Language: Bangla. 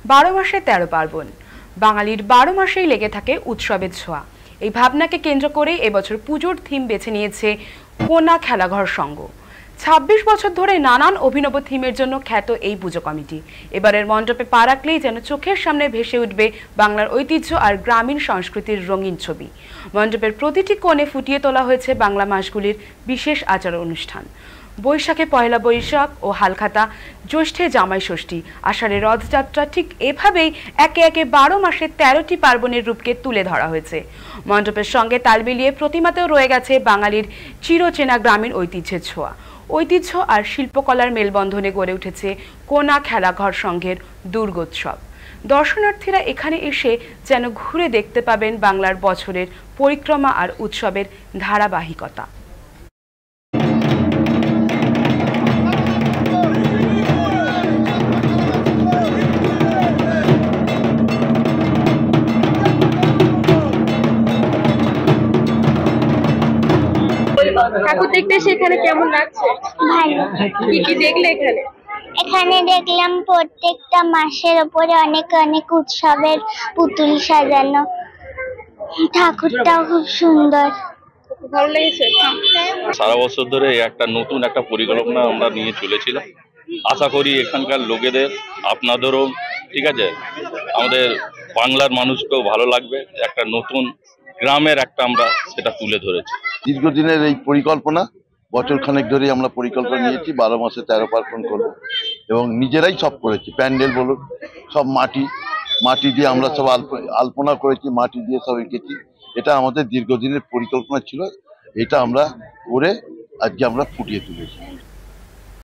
12 মাসে 13 পার্বণ, বাঙালির 12 মাসেই লেগে থাকে উৎসবের ছোঁয়া। এই ভাবনাকে কেন্দ্র করে এবছর পুজোর থিম বেছে নিয়েছে কোনা খেলাঘর সংঘ। 26 বছর ধরে নানান অভিনব থিমের জন্য খ্যাত এই পুজো কমিটি এবারের মণ্ডপে পা রাখলেই যেন চোখের সামনে ভেসে উঠবে বাংলার ঐতিহ্য আর গ্রামীণ সংস্কৃতির রঙিন ছবি। মণ্ডপের প্রতিটি কোণে ফুটিয়ে তোলা হয়েছে বাংলা মাসগুলির বিশেষ আচার অনুষ্ঠান। বৈশাখে পয়লা বৈশাখ ও হালখাতা, জ্যৈষ্ঠে জামাই ষষ্ঠী, আষাঢ়ে রথযাত্রা, ঠিক এভাবেই একে একে 12 মাসে 13টি পার্বণের রূপকে তুলে ধরা হয়েছে। মণ্ডপের সঙ্গে তাল মিলিয়ে প্রতিমাতেও রয়ে গেছে বাঙালির চিরচেনা গ্রামীণ ঐতিহ্যের ছোঁয়া। ঐতিহ্য আর শিল্পকলার মেলবন্ধনে গড়ে উঠেছে কোনা খেলাঘর সংঘের দুর্গোৎসব। দর্শনার্থীরা এখানে এসে যেন ঘুরে দেখতে পাবেন বাংলার বছরের পরিক্রমা আর উৎসবের ধারাবাহিকতা। ঠাকুর দেখতে সেখানে কেমন লাগছে? ভালো। কি কি দেখলে এখানে? এখানে দেখলাম প্রত্যেকটা মাসের উপরে অনেক অনেক উৎসবের পুতুল সাজানো, ঠাকুরটাও খুব সুন্দর। ভালো লেগেছে? সারা বছর ধরে একটা নতুন একটা পরিকল্পনা আমরা নিয়ে চলেছিলাম। আশা করি এখানকার লোকেদের, আপনাদেরও, ঠিক আছে, আমাদের বাংলার মানুষকেও ভালো লাগবে। একটা নতুন গ্রামের একটা আমরা সেটা তুলে ধরেছি। দীর্ঘদিনের এই পরিকল্পনা, বছর খানেক ধরেই আমরা পরিকল্পনা নিয়েছি 12 মাসে 13 পার্বণ করবো এবং নিজেরাই সব করেছি। প্যান্ডেল বলুন, সব মাটি দিয়ে আমরা সব আলপনা করেছি, মাটি দিয়ে সব এঁকেছি। এটা আমাদের দীর্ঘদিনের পরিকল্পনা ছিল, এটা আমরা করে আজকে আমরা ফুটিয়ে তুলেছি।